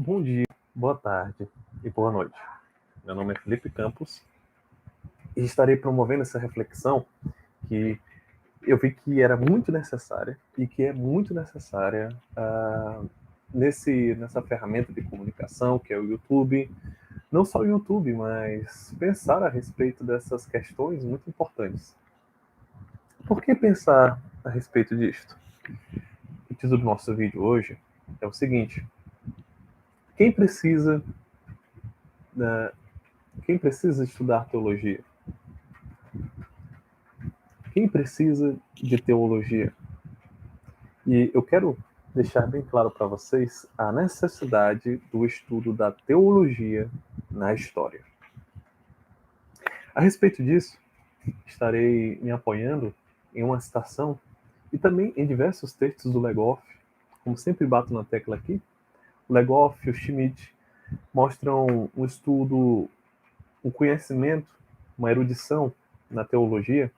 Bom dia, boa tarde e boa noite. Meu nome é Felipe Campos e estarei promovendo essa reflexão que eu vi que era muito necessária e que é muito necessária nessa ferramenta de comunicação que é o YouTube. Não só o YouTube, mas pensar a respeito dessas questões muito importantes. Por que pensar a respeito disto? O título do nosso vídeo hoje é o seguinte: quem precisa, quem precisa estudar teologia? Quem precisa de teologia? E eu quero deixar bem claro para vocês a necessidade do estudo da teologia na história. A respeito disso, estarei me apoiando em uma citação e também em diversos textos do Legoff. Como sempre bato na tecla aqui, o Legoff e o Schmidt mostram um estudo, um conhecimento, uma erudição na teologia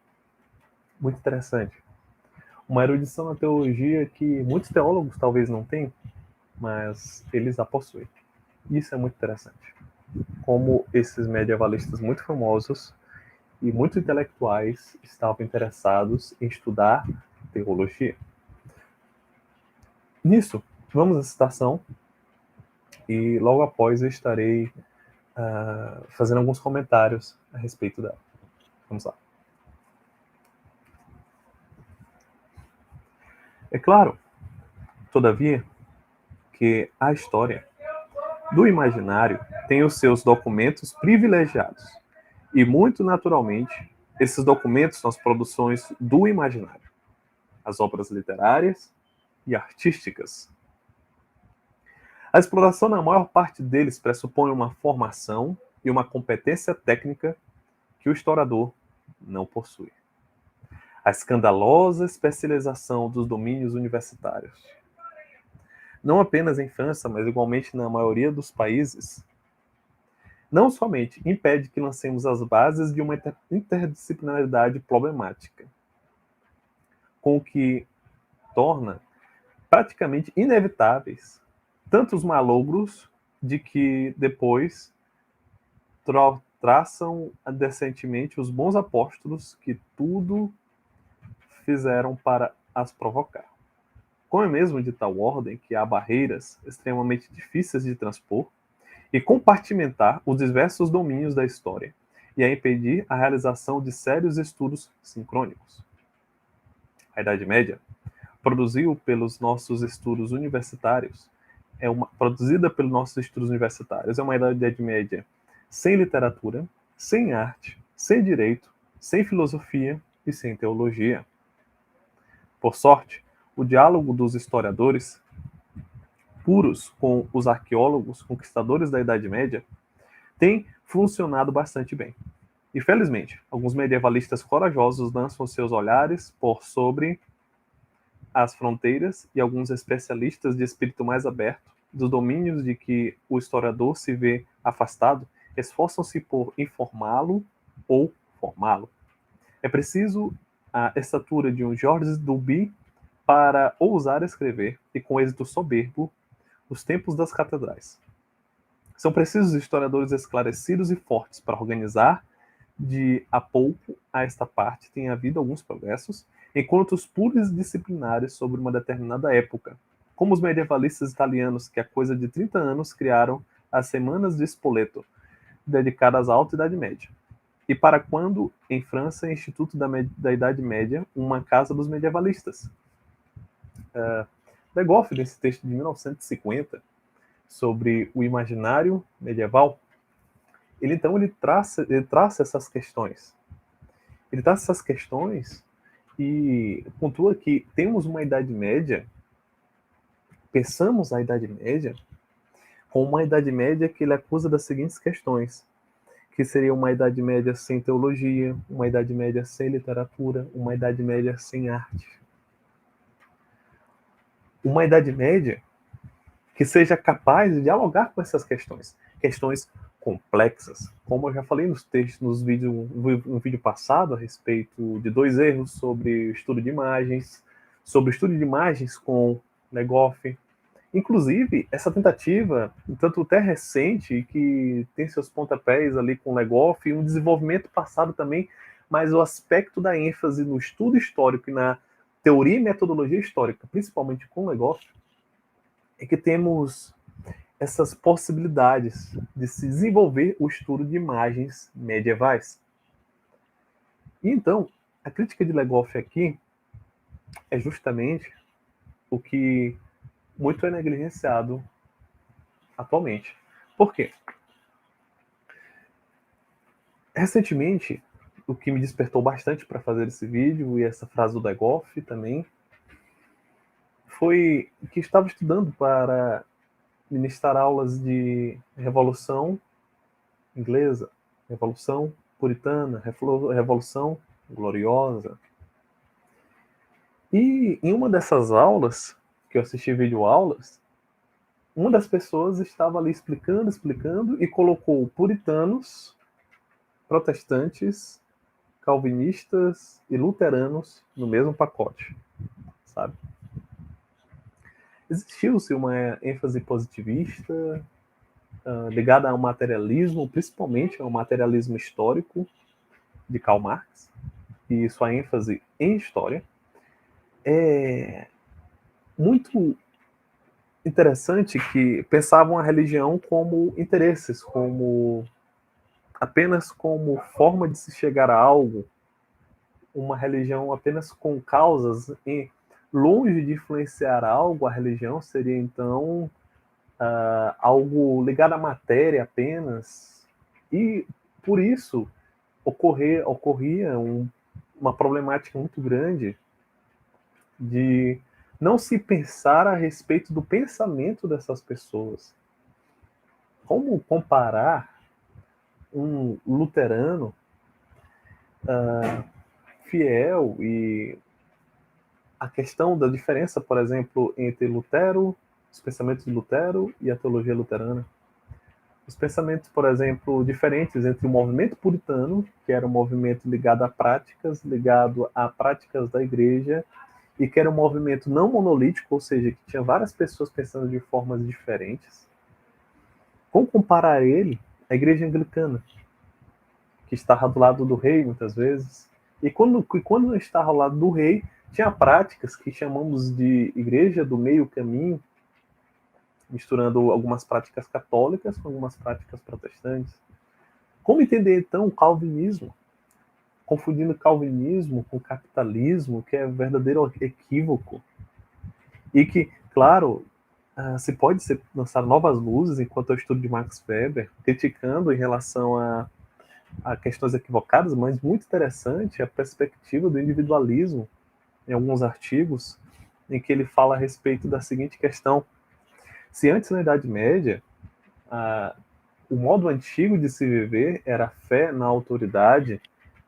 muito interessante. Uma erudição na teologia que muitos teólogos talvez não tenham, mas eles a possuem. Isso é muito interessante. Como esses medievalistas muito famosos e muito intelectuais estavam interessados em estudar teologia. Nisso, vamos à citação e logo após eu estarei fazendo alguns comentários a respeito dela. Vamos lá. É claro, todavia, que a história do imaginário tem os seus documentos privilegiados. E, muito naturalmente, esses documentos são as produções do imaginário, as obras literárias e artísticas. A exploração, na maior parte deles, pressupõe uma formação e uma competência técnica que o historiador não possui. A escandalosa especialização dos domínios universitários, não apenas em França, mas igualmente na maioria dos países, não somente impede que lancemos as bases de uma interdisciplinaridade problemática, com o que torna praticamente inevitáveis tantos malogros de que depois traçam decentemente os bons apóstolos que tudo fizeram para as provocar. Como é mesmo de tal ordem que há barreiras extremamente difíceis de transpor e compartimentar os diversos domínios da história e a impedir a realização de sérios estudos sincrônicos. A Idade Média produzida pelos nossos estudos universitários é uma Idade Média sem literatura, sem arte, sem direito, sem filosofia e sem teologia. Por sorte, o diálogo dos historiadores puros com os arqueólogos conquistadores da Idade Média tem funcionado bastante bem. E, felizmente, alguns medievalistas corajosos lançam seus olhares por sobre as fronteiras e alguns especialistas de espírito mais aberto dos domínios de que o historiador se vê afastado esforçam-se por informá-lo ou formá-lo. É preciso a estatura de um Georges Duby para ousar escrever, e com êxito soberbo, os tempos das catedrais. São precisos historiadores esclarecidos e fortes para organizar de a pouco a esta parte tem havido alguns progressos, enquanto os pluridisciplinares sobre uma determinada época, como os medievalistas italianos que há coisa de 30 anos criaram as Semanas de Spoleto, dedicadas à Alta Idade Média. E para quando, em França, Instituto da Idade Média, uma casa dos medievalistas. De Goff, nesse texto de 1950, sobre o imaginário medieval, ele traça essas questões. Ele traça essas questões e pontua que temos uma Idade Média, pensamos a Idade Média com uma Idade Média que ele acusa das seguintes questões, que seria uma Idade Média sem teologia, uma Idade Média sem literatura, uma Idade Média sem arte. Uma Idade Média que seja capaz de dialogar com essas questões complexas, como eu já falei no vídeo passado a respeito de 2 erros sobre o estudo de imagens, com Legoff, Inclusive, essa tentativa, tanto até recente, que tem seus pontapés ali com o Legoff, e um desenvolvimento passado também, mas o aspecto da ênfase no estudo histórico e na teoria e metodologia histórica, principalmente com o Legoff, é que temos essas possibilidades de se desenvolver o estudo de imagens medievais. E então, a crítica de Legoff aqui é justamente o que muito é negligenciado atualmente. Por quê? Recentemente, o que me despertou bastante para fazer esse vídeo, e essa frase do Legoff também, foi que estava estudando para ministrar aulas de Revolução Inglesa, Revolução Puritana, Revolução Gloriosa. E em uma dessas aulas, que eu assisti videoaulas, uma das pessoas estava ali explicando, e colocou puritanos, protestantes, calvinistas e luteranos no mesmo pacote, sabe? Existiu-se uma ênfase positivista ligada ao materialismo, principalmente ao materialismo histórico de Karl Marx, e sua ênfase em história. É muito interessante que pensavam a religião como interesses, apenas como forma de se chegar a algo, uma religião apenas com causas, e longe de influenciar algo, a religião seria então algo ligado à matéria apenas, e por isso ocorria uma problemática muito grande de não se pensar a respeito do pensamento dessas pessoas. Como comparar um luterano fiel, e a questão da diferença, por exemplo, entre Lutero, os pensamentos de Lutero e a teologia luterana? Os pensamentos, por exemplo, diferentes entre o movimento puritano, que era um movimento ligado a práticas da igreja, e que era um movimento não monolítico, ou seja, que tinha várias pessoas pensando de formas diferentes. Como comparar ele à igreja anglicana, que estava do lado do rei muitas vezes, e quando não estava ao lado do rei, tinha práticas que chamamos de igreja do meio caminho, misturando algumas práticas católicas com algumas práticas protestantes. Como entender então o calvinismo? Confundindo calvinismo com capitalismo, que é um verdadeiro equívoco. E que, claro, se pode lançar novas luzes enquanto eu estudo de Max Weber, criticando em relação a questões equivocadas, mas muito interessante a perspectiva do individualismo em alguns artigos, em que ele fala a respeito da seguinte questão: se antes, na Idade Média, o modo antigo de se viver era a fé na autoridade,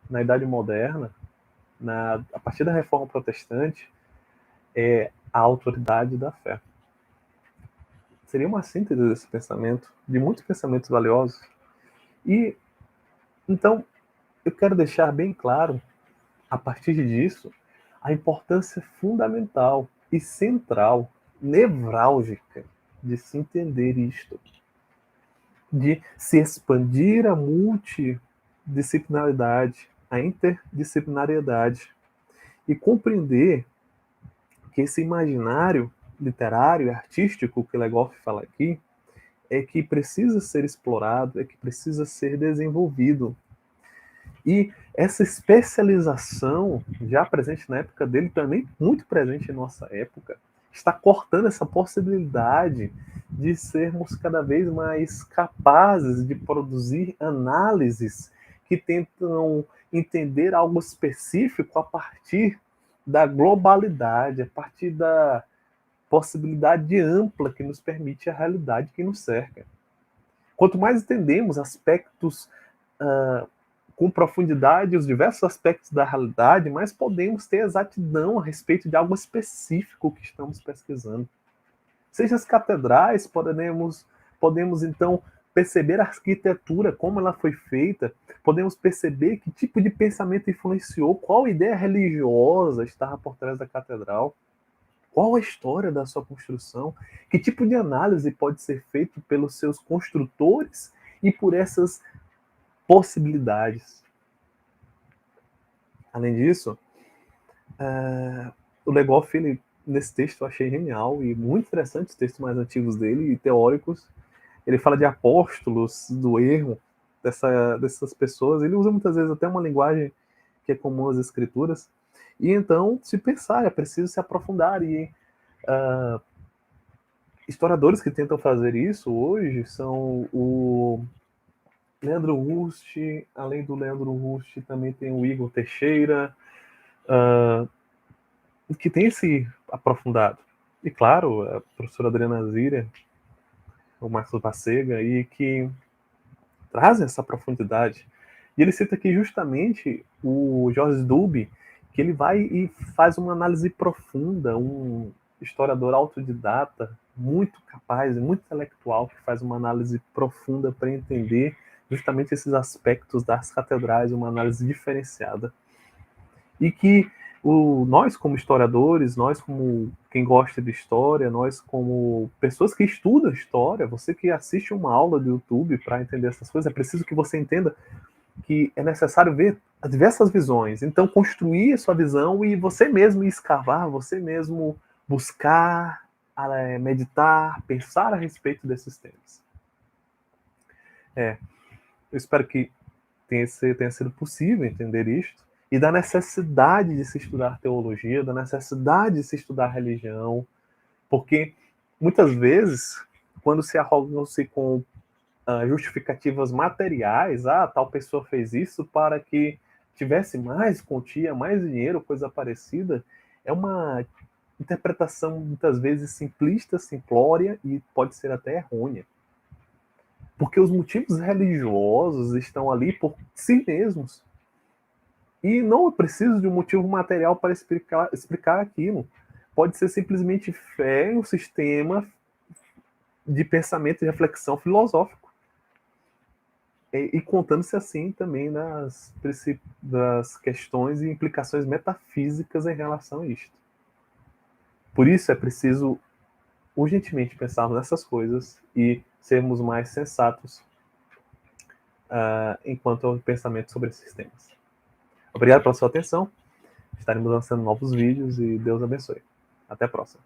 na Idade Moderna, a partir da Reforma Protestante, é a autoridade da fé. Seria uma síntese desse pensamento, de muitos pensamentos valiosos. E, então, eu quero deixar bem claro, a partir disso, a importância fundamental e central, nevrálgica, de se entender isto, de se expandir a multidisciplinaridade, a interdisciplinariedade, e compreender que esse imaginário literário e artístico que Legoff fala aqui é que precisa ser explorado, é que precisa ser desenvolvido. E essa especialização, já presente na época dele, também muito presente em nossa época, está cortando essa possibilidade de sermos cada vez mais capazes de produzir análises que tentam entender algo específico a partir da globalidade, a partir da possibilidade ampla que nos permite a realidade que nos cerca. Quanto mais entendemos aspectos com profundidade, os diversos aspectos da realidade, mais podemos ter exatidão a respeito de algo específico que estamos pesquisando. Seja as catedrais, podemos então perceber a arquitetura, como ela foi feita, podemos perceber que tipo de pensamento influenciou, qual ideia religiosa estava por trás da catedral. Qual a história da sua construção? Que tipo de análise pode ser feito pelos seus construtores e por essas possibilidades? Além disso, o Legoff, ele, nesse texto, eu achei genial e muito interessante, os textos mais antigos dele e teóricos. Ele fala de apóstolos do erro, dessas pessoas. Ele usa muitas vezes até uma linguagem que é comum às escrituras. E então, se pensar, é preciso se aprofundar. E historiadores que tentam fazer isso hoje são o Leandro Rust, além do Leandro Rust, também tem o Igor Teixeira, que tem se aprofundado. E claro, a professora Adriana Zíria, o Marcos Bacega, e que trazem essa profundidade. E ele cita aqui justamente o Georges Duby, que ele vai e faz uma análise profunda, um historiador autodidata, muito capaz, muito intelectual, que faz uma análise profunda para entender justamente esses aspectos das catedrais, uma análise diferenciada. E que nós, como historiadores, nós, como quem gosta de história, nós, como pessoas que estudam história, você que assiste uma aula do YouTube para entender essas coisas, é preciso que você entenda que é necessário ver as diversas visões. Então, construir a sua visão e você mesmo escavar, você mesmo buscar, meditar, pensar a respeito desses temas. Eu espero que tenha sido possível entender isto e da necessidade de se estudar teologia, da necessidade de se estudar religião, porque muitas vezes, quando se arrogam-se com justificativas materiais, tal pessoa fez isso para que tivesse mais quantia, mais dinheiro, coisa parecida, é uma interpretação muitas vezes simplista, simplória e pode ser até errônea. Porque os motivos religiosos estão ali por si mesmos. E não é preciso de um motivo material para explicar aquilo. Pode ser simplesmente fé em um sistema de pensamento e reflexão filosófico. E contando-se assim também das questões e implicações metafísicas em relação a isto. Por isso é preciso urgentemente pensarmos nessas coisas e sermos mais sensatos enquanto ao pensamento sobre esses temas. Obrigado pela sua atenção. Estaremos lançando novos vídeos e Deus abençoe. Até a próxima.